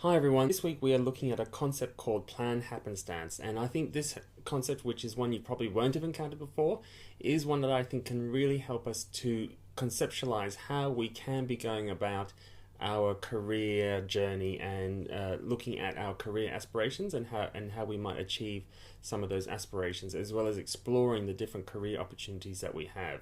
Hi everyone, this week we are looking at a concept called planned happenstance, and I think this concept, which is one you probably won't have encountered before, is one that I think can really help us to conceptualize how we can be going about our career journey and looking at our career aspirations and how we might achieve some of those aspirations, as well as exploring the different career opportunities that we have.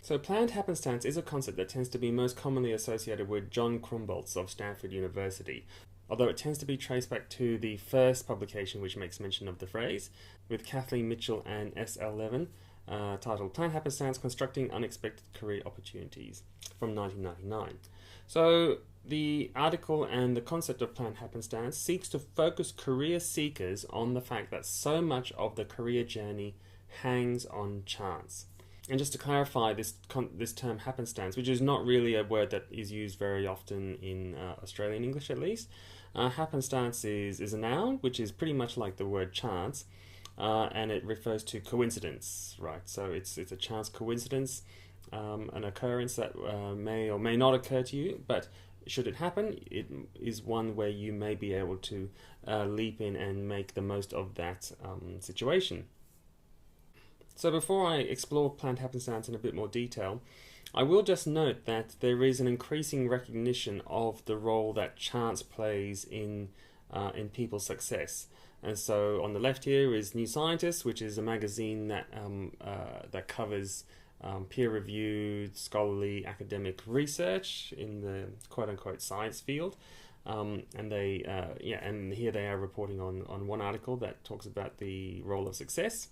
So planned happenstance is a concept that tends to be most commonly associated with John Krumboltz of Stanford University, although it tends to be traced back to the first publication which makes mention of the phrase, with Kathleen Mitchell and S.L. Levin, titled Planned Happenstance, Constructing Unexpected Career Opportunities, from 1999. So the article and the concept of planned happenstance seeks to focus career seekers on the fact that so much of the career journey hangs on chance. And just to clarify, this term happenstance, which is not really a word that is used very often in Australian English at least, happenstance is a noun, which is pretty much like the word chance, and it refers to coincidence, right? So it's a chance coincidence, an occurrence that may or may not occur to you, but should it happen, it is one where you may be able to leap in and make the most of that situation. So before I explore planned happenstance in a bit more detail, I will just note that there is an increasing recognition of the role that chance plays in people's success. And so on the left here is New Scientist, which is a magazine that that covers peer-reviewed, scholarly, academic research in the quote-unquote science field. And here they are reporting on one article that talks about the role of success.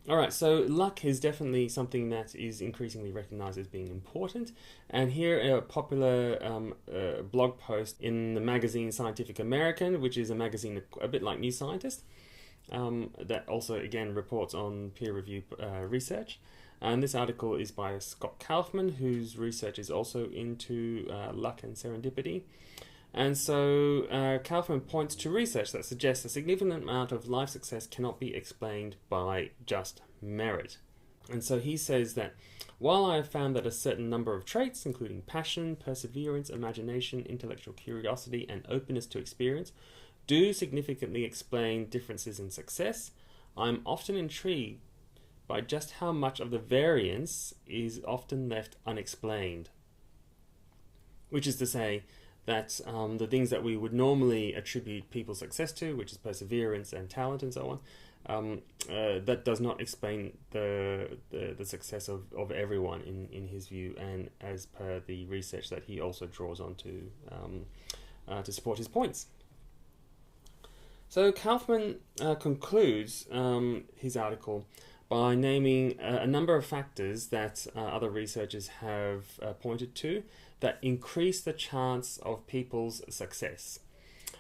Alright, so luck is definitely something that is increasingly recognized as being important, and here a popular blog post in the magazine Scientific American, which is a magazine a bit like New Scientist, that also again reports on peer-reviewed research. And this article is by Scott Kaufman, whose research is also into luck and serendipity. And so Kaufman points to research that suggests a significant amount of life success cannot be explained by just merit. And so he says that while I have found that a certain number of traits, including passion, perseverance, imagination, intellectual curiosity, and openness to experience, do significantly explain differences in success, I'm often intrigued by just how much of the variance is often left unexplained. Which is to say, that the things that we would normally attribute people's success to, which is perseverance and talent and so on, that does not explain the success of everyone in his view, and as per the research that he also draws on to support his points. So Kaufman concludes his article by naming a number of factors that other researchers have pointed to that increase the chance of people's success.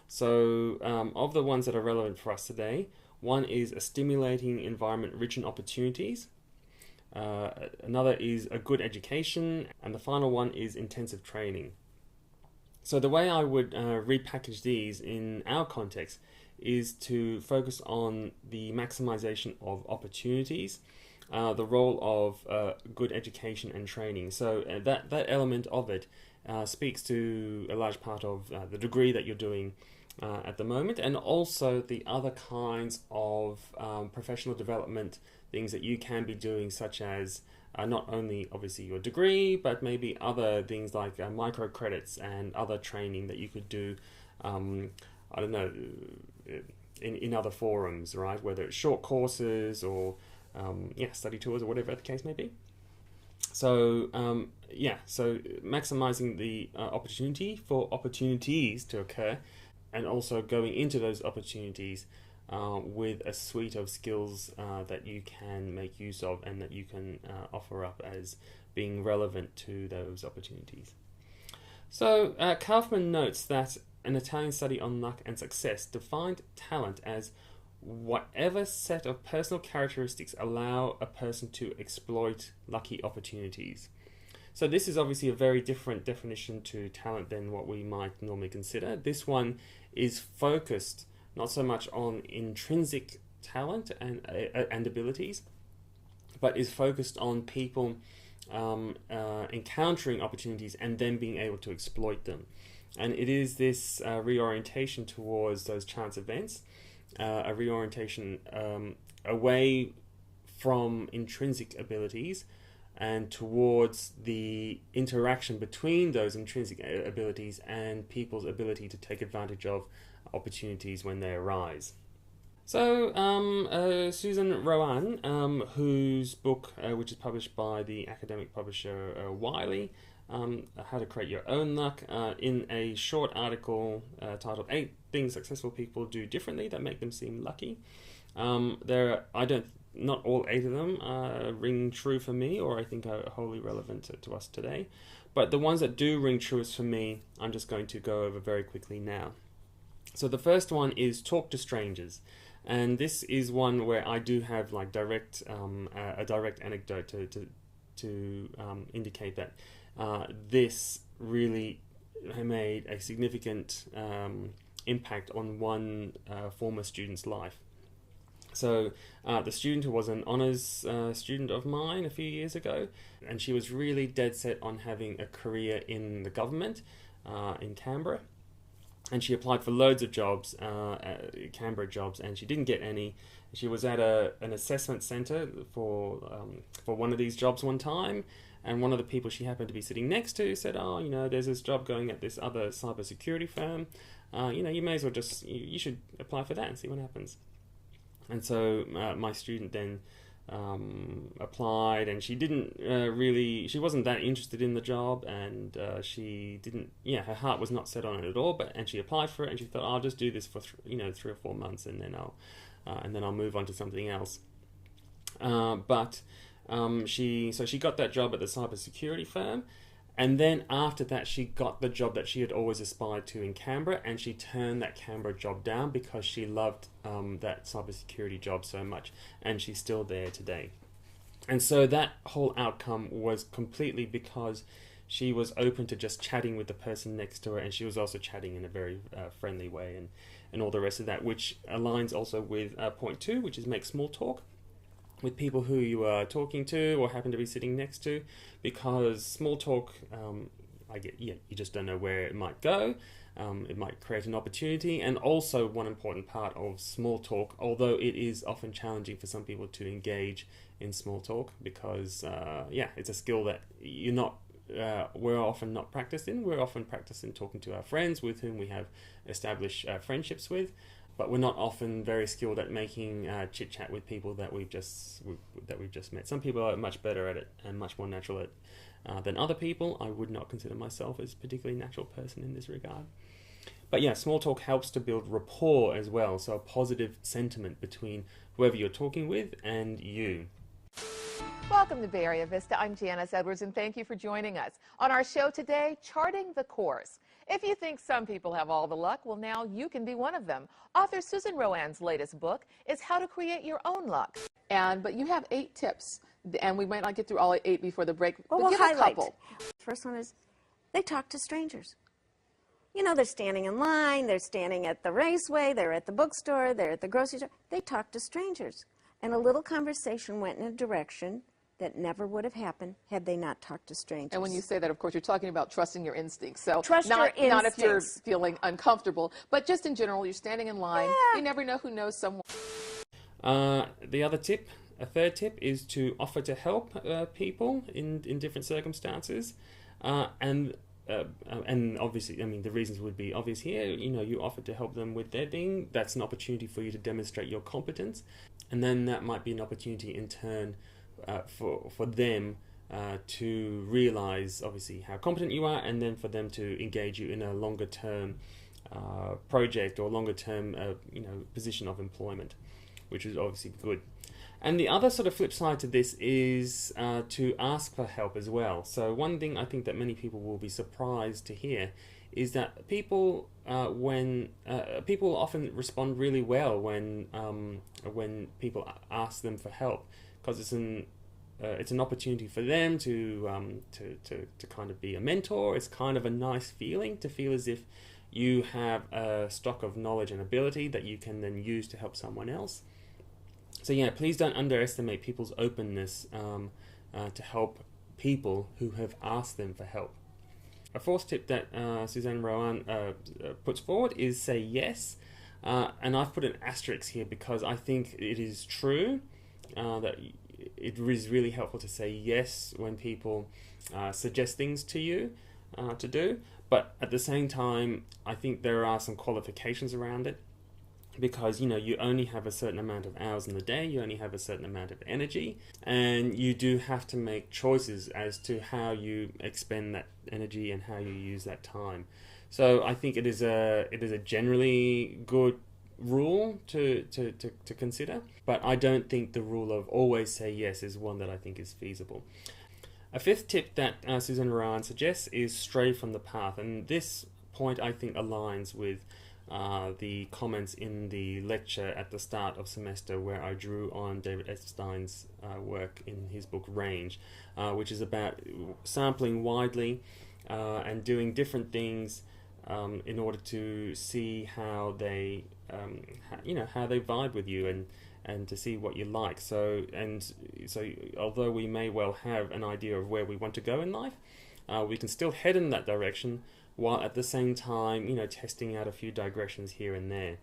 So of the ones that are relevant for us today, one is a stimulating environment rich in opportunities, another is a good education, and the final one is intensive training. So the way I would repackage these in our context is to focus on the maximization of opportunities, the role of good education and training. So that element of it speaks to a large part of the degree that you're doing at the moment, and also the other kinds of professional development things that you can be doing, such as not only obviously your degree, but maybe other things like micro credits and other training that you could do I don't know, in other forums, right? Whether it's short courses or study tours or whatever the case may be. So so maximizing the opportunity for opportunities to occur, and also going into those opportunities with a suite of skills that you can make use of and that you can offer up as being relevant to those opportunities. So Kaufman notes that an Italian study on luck and success defined talent as whatever set of personal characteristics allow a person to exploit lucky opportunities. So this is obviously a very different definition to talent than what we might normally consider. This one is focused not so much on intrinsic talent and abilities, but is focused on people encountering opportunities and then being able to exploit them. And it is this reorientation towards those chance events, a reorientation away from intrinsic abilities and towards the interaction between those intrinsic abilities and people's ability to take advantage of opportunities when they arise. So, Susan Rowan, whose book, which is published by the academic publisher Wiley, How to Create Your Own Luck, in a short article titled 8 Things Successful People Do Differently That Make Them Seem Lucky. Not all 8 of them ring true for me, or I think are wholly relevant to us today. But the ones that do ring true for me, I'm just going to go over very quickly now. So the first one is talk to strangers. And this is one where I do have like a direct anecdote to indicate that this really made a significant impact on one former student's life. So the student who was an honours student of mine a few years ago, and she was really dead set on having a career in the government in Canberra. And she applied for loads of jobs, Canberra jobs, and she didn't get any. She was at an assessment centre for one of these jobs one time, and one of the people she happened to be sitting next to said, "Oh, you know, there's this job going at this other cybersecurity firm. You may as well you should apply for that and see what happens." And so my student then applied, and she didn't she wasn't that interested in the job, and she didn't, her heart was not set on it at all. And she applied for it, and she thought, I'll just do this for 3 or 4 months, and then I'll move on to something else. But she got that job at the cybersecurity firm. And then after that, she got the job that she had always aspired to in Canberra, and she turned that Canberra job down because she loved that cybersecurity job so much, and she's still there today. And so that whole outcome was completely because she was open to just chatting with the person next to her, and she was also chatting in a very friendly way, and all the rest of that, which aligns also with point 2, which is make small talk with people who you are talking to or happen to be sitting next to, because small talk, you just don't know where it might go. It might create an opportunity, and also one important part of small talk, although it is often challenging for some people to engage in small talk, because it's a skill that we're often not practiced in. We're often practiced in talking to our friends with whom we have established friendships with, but we're not often very skilled at making chit chat with people that we've just met. Some people are much better at it and much more natural at it than other people. I would not consider myself as a particularly natural person in this regard. But yeah, small talk helps to build rapport as well, so a positive sentiment between whoever you're talking with and you. Welcome to Bay Area Vista. I'm Janice Edwards, and thank you for joining us. On our show today, Charting the Course. If you think some people have all the luck, well, now you can be one of them. Author Susan Rowan's latest book is How to Create Your Own Luck. But you have 8 tips, and we might not get through all 8 before the break. Well, but we'll give a highlight. couple. First one is they talk to strangers. You know, they're standing in line, they're standing at the raceway, they're at the bookstore, they're at the grocery store. They talk to strangers. And a little conversation went in a direction that never would have happened had they not talked to strangers. And when you say that, of course, you're talking about trusting your instincts. So Trust not your if you're instincts. feeling uncomfortable, but just in general, you're standing in line. Yeah. You never know who knows someone. A third tip is to offer to help people in different circumstances, and obviously, I mean, the reasons would be obvious here. You offer to help them with their thing. That's an opportunity for you to demonstrate your competence, and then that might be an opportunity in turn for them to realize, obviously, how competent you are, and then for them to engage you in a longer term project or longer term position of employment, which is obviously good. And the other sort of flip side to this is to ask for help as well. So one thing I think that many people will be surprised to hear is that people people often respond really well when people ask them for help, because it's an opportunity for them to kind of be a mentor. It's kind of a nice feeling to feel as if you have a stock of knowledge and ability that you can then use to help someone else. So yeah, please don't underestimate people's openness to help people who have asked them for help. A fourth tip that Suzanne Rowan puts forward is say yes. And I've put an asterisk here because I think it is true that it is really helpful to say yes when people suggest things to you to do. But at the same time, I think there are some qualifications around it, because you only have a certain amount of hours in the day, you only have a certain amount of energy, and you do have to make choices as to how you expend that energy and how you use that time. So I think it is a generally good rule to consider, but I don't think the rule of always say yes is one that I think is feasible. A fifth tip that Susan Rowan suggests is stray from the path, and this point I think aligns with the comments in the lecture at the start of semester where I drew on David Epstein's work in his book Range, which is about sampling widely and doing different things in order to see how they how they vibe with you and to see what you like. So although we may well have an idea of where we want to go in life, we can still head in that direction while at the same time testing out a few digressions here and there.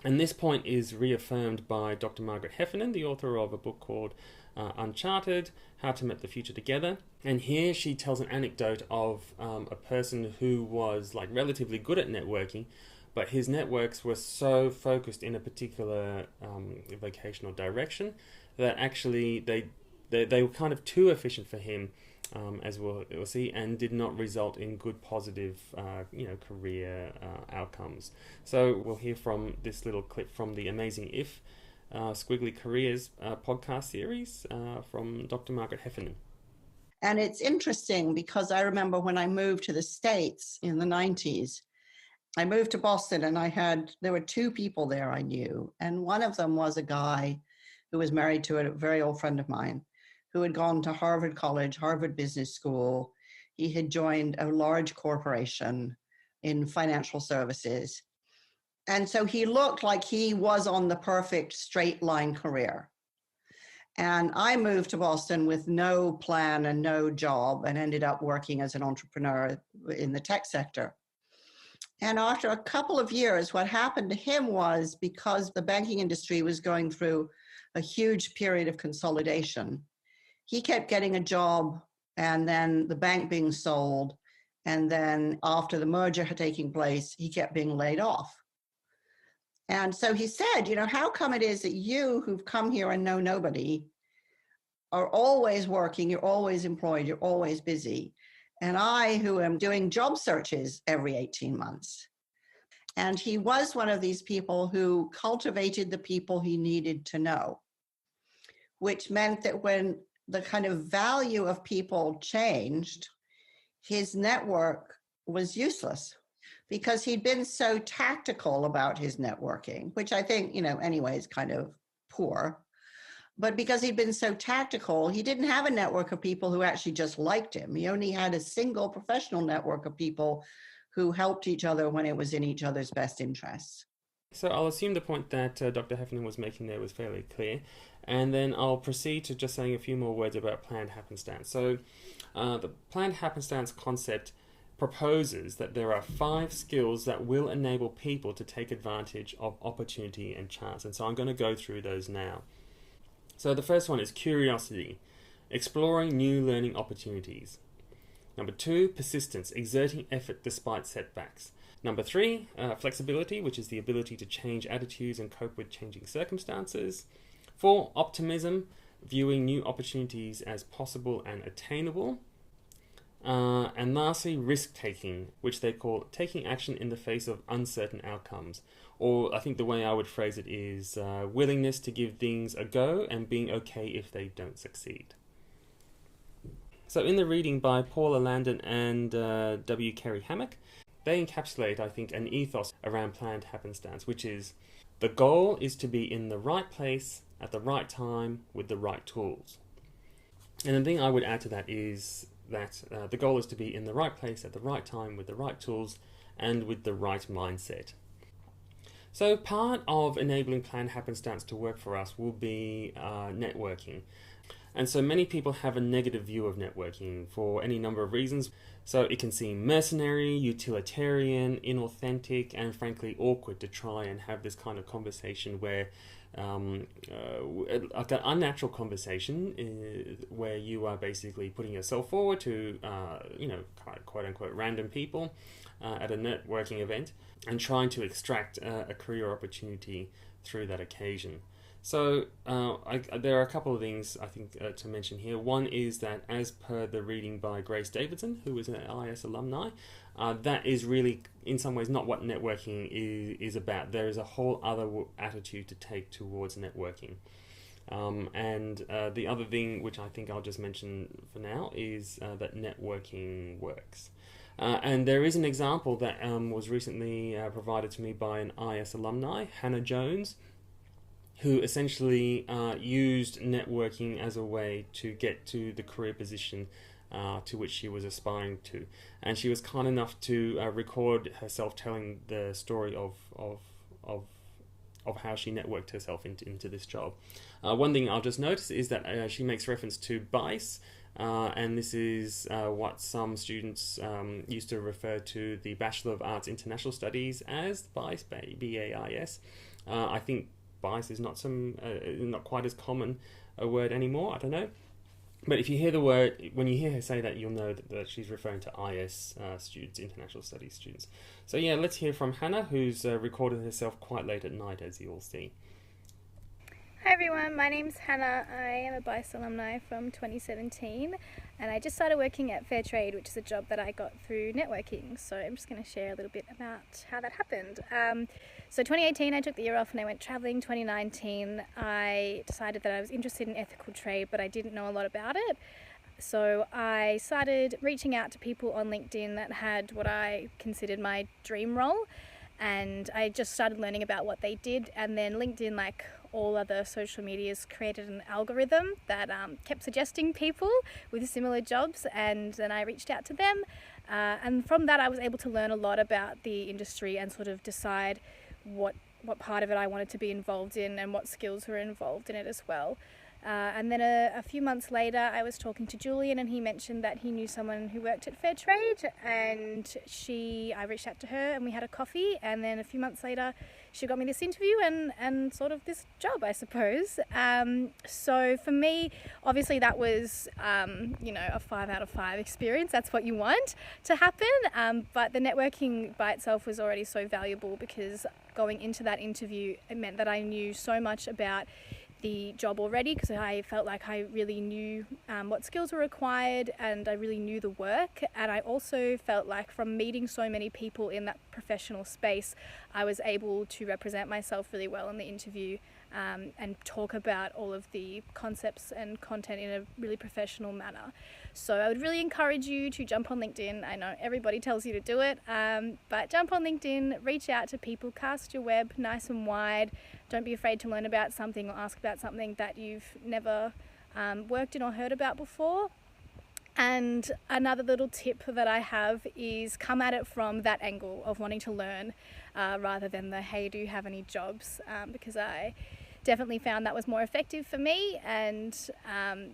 And this point is reaffirmed by Dr. Margaret Heffernan, the author of a book called Uncharted, How to Map the Future Together. And here she tells an anecdote of a person who was relatively good at networking, but his networks were so focused in a particular vocational direction that actually they were kind of too efficient for him, as we'll see, and did not result in good positive career outcomes. So we'll hear from this little clip from the Amazing If Squiggly Careers podcast series from Dr. Margaret Heffernan. And it's interesting because I remember when I moved to the States in the 90s, I moved to Boston and there were two people there I knew. And one of them was a guy who was married to a very old friend of mine who had gone to Harvard College, Harvard Business School. He had joined a large corporation in financial services. And so he looked like he was on the perfect straight line career. And I moved to Boston with no plan and no job and ended up working as an entrepreneur in the tech sector. And after a couple of years, what happened to him was, because the banking industry was going through a huge period of consolidation, he kept getting a job and then the bank being sold. And then after the merger had taken place, he kept being laid off. And so he said, how come it is that you who've come here and know nobody are always working, you're always employed, you're always busy, and I, who am doing job searches every 18 months. And he was one of these people who cultivated the people he needed to know, which meant that when the kind of value of people changed, his network was useless because he'd been so tactical about his networking, which I think, anyway, is kind of poor. But because he'd been so tactical, he didn't have a network of people who actually just liked him. He only had a single professional network of people who helped each other when it was in each other's best interests. So I'll assume the point that Dr. Heffernan was making there was fairly clear, and then I'll proceed to just saying a few more words about planned happenstance. So the planned happenstance concept proposes that there are 5 skills that will enable people to take advantage of opportunity and chance. And so I'm going to go through those now. So the first one is curiosity, exploring new learning opportunities. Number 2, persistence, exerting effort despite setbacks. Number 3, flexibility, which is the ability to change attitudes and cope with changing circumstances. 4, optimism, viewing new opportunities as possible and attainable. And lastly, risk-taking, which they call taking action in the face of uncertain outcomes. Or I think the way I would phrase it is willingness to give things a go and being okay if they don't succeed. So in the reading by Paula Landon and W. Kerry Hammock, they encapsulate, I think, an ethos around planned happenstance, which is the goal is to be in the right place at the right time with the right tools. And the thing I would add to that is that the goal is to be in the right place at the right time with the right tools and with the right mindset. So part of enabling planned happenstance to work for us will be networking. And so many people have a negative view of networking for any number of reasons. So it can seem mercenary, utilitarian, inauthentic, and frankly awkward to try and have this kind of conversation where like an unnatural conversation where you are basically putting yourself forward to, quote unquote, random people at a networking event and trying to extract a career opportunity through that occasion. So there are a couple of things I think to mention here. One is that as per the reading by Grace Davidson, who is an IS alumni, that is really in some ways not what networking is about. There is a whole other attitude to take towards networking. And the other thing, which I think I'll just mention for now, is that networking works. And there is an example that was recently provided to me by an IS alumni, Hannah Jones, who essentially used networking as a way to get to the career position to which she was aspiring to. And she was kind enough to record herself telling the story of how she networked herself into this job. One thing I'll just notice is that she makes reference to BICE, and this is what some students used to refer to the Bachelor of Arts International Studies as BICE, B-A-I-S. I think BICE is not quite as common a word anymore. I don't know, but if you hear the word, when you hear her say that, you'll know that she's referring to IS students, International Studies students. So yeah, let's hear from Hannah, who's recorded herself quite late at night, as you'll see. Hi everyone, my name's Hannah. I am a BICE alumni from 2017 and I just started working at Fairtrade, which is a job that I got through networking. So I'm just going to share a little bit about how that happened. So 2018 I took the year off and I went travelling. 2019 I decided that I was interested in ethical trade but I didn't know a lot about it. So I started reaching out to people on LinkedIn that had what I considered my dream role, and I just started learning about what they did, and then LinkedIn, like all other social medias, created an algorithm that kept suggesting people with similar jobs, and then I reached out to them, and from that I was able to learn a lot about the industry and sort of decide what part of it I wanted to be involved in and what skills were involved in it as well. And then a few months later I was talking to Julian and he mentioned that he knew someone who worked at Fairtrade, and I reached out to her and we had a coffee, and then a few months later she got me this interview and sort of this job, I suppose. So for me, obviously that was a 5 out of 5 experience. That's what you want to happen, but the networking by itself was already so valuable because going into that interview it meant that I knew so much about the job already, because I felt like I really knew what skills were required and I really knew the work, and I also felt like from meeting so many people in that professional space I was able to represent myself really well in the interview and talk about all of the concepts and content in a really professional manner. So I would really encourage you to jump on LinkedIn. I know everybody tells you to do it, but jump on LinkedIn, reach out to people, cast your web nice and wide. Don't be afraid to learn about something or ask about something that you've never worked in or heard about before. And another little tip that I have is come at it from that angle of wanting to learn rather than the, hey, do you have any jobs? Because I definitely found that was more effective for me, and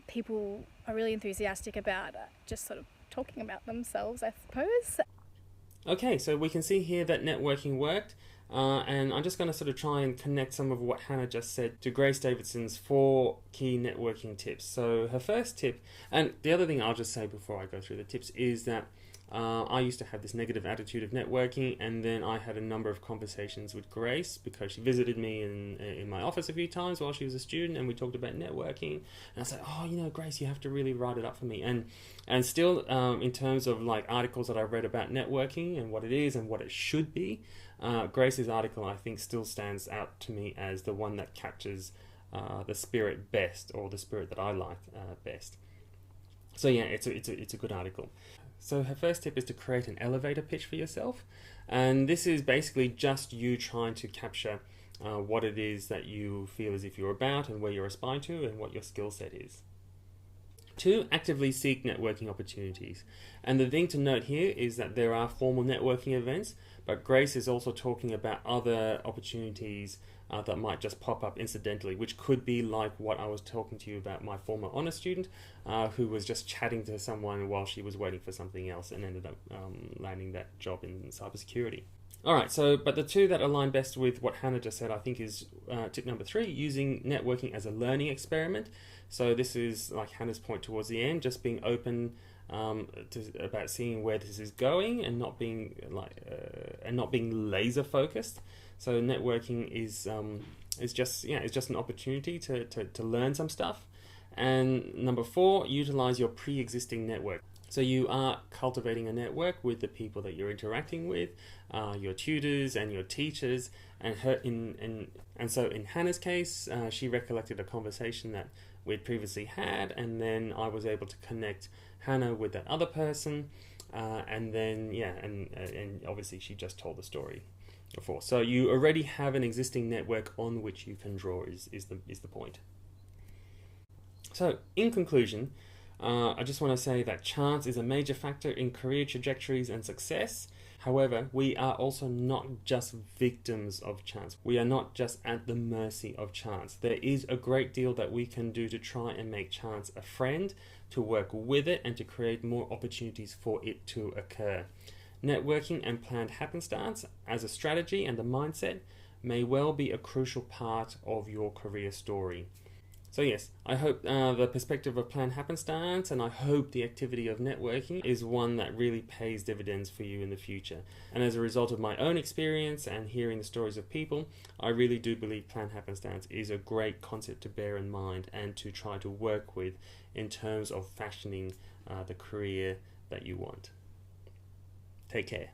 people are really enthusiastic about just sort of talking about themselves, I suppose. Okay, so we can see here that networking worked. And I'm just going to sort of try and connect some of what Hannah just said to Grace Davidson's 4 key networking tips. So her first tip, and the other thing I'll just say before I go through the tips, is that I used to have this negative attitude of networking, and then I had a number of conversations with Grace because she visited me in my office a few times while she was a student, and we talked about networking. And I said, oh, Grace, you have to really write it up for me. And still, in terms of like articles that I read about networking and what it is and what it should be, Grace's article I think still stands out to me as the one that captures the spirit best, or the spirit that I like best. So yeah, it's a good article. So her first tip is to create an elevator pitch for yourself, and this is basically just you trying to capture what it is that you feel as if you're about and where you're aspiring to and what your skill set is. 2, actively seek networking opportunities. And the thing to note here is that there are formal networking events, but Grace is also talking about other opportunities that might just pop up incidentally, which could be like what I was talking to you about, my former honours student who was just chatting to someone while she was waiting for something else and ended up landing that job in cybersecurity. Alright, but the 2 that align best with what Hannah just said, I think, is tip number 3, using networking as a learning experiment. So this is like Hannah's point towards the end, just being open about seeing where this is going and not being laser focused. So networking is just an opportunity to learn some stuff. And number 4, utilize your pre-existing network. So you are cultivating a network with the people that you're interacting with, your tutors and your teachers. And so in Hannah's case, she recollected a conversation that we'd previously had, and then I was able to connect Hannah with that other person, and obviously she just told the story before. So you already have an existing network on which you can draw is the point. So in conclusion, I just want to say that chance is a major factor in career trajectories and success. However, we are also not just victims of chance. We are not just at the mercy of chance. There is a great deal that we can do to try and make chance a friend, to work with it, and to create more opportunities for it to occur. Networking and planned happenstance as a strategy and a mindset may well be a crucial part of your career story. So yes, I hope the perspective of planned happenstance, and I hope the activity of networking is one that really pays dividends for you in the future. And as a result of my own experience and hearing the stories of people, I really do believe planned happenstance is a great concept to bear in mind and to try to work with in terms of fashioning the career that you want. Take care.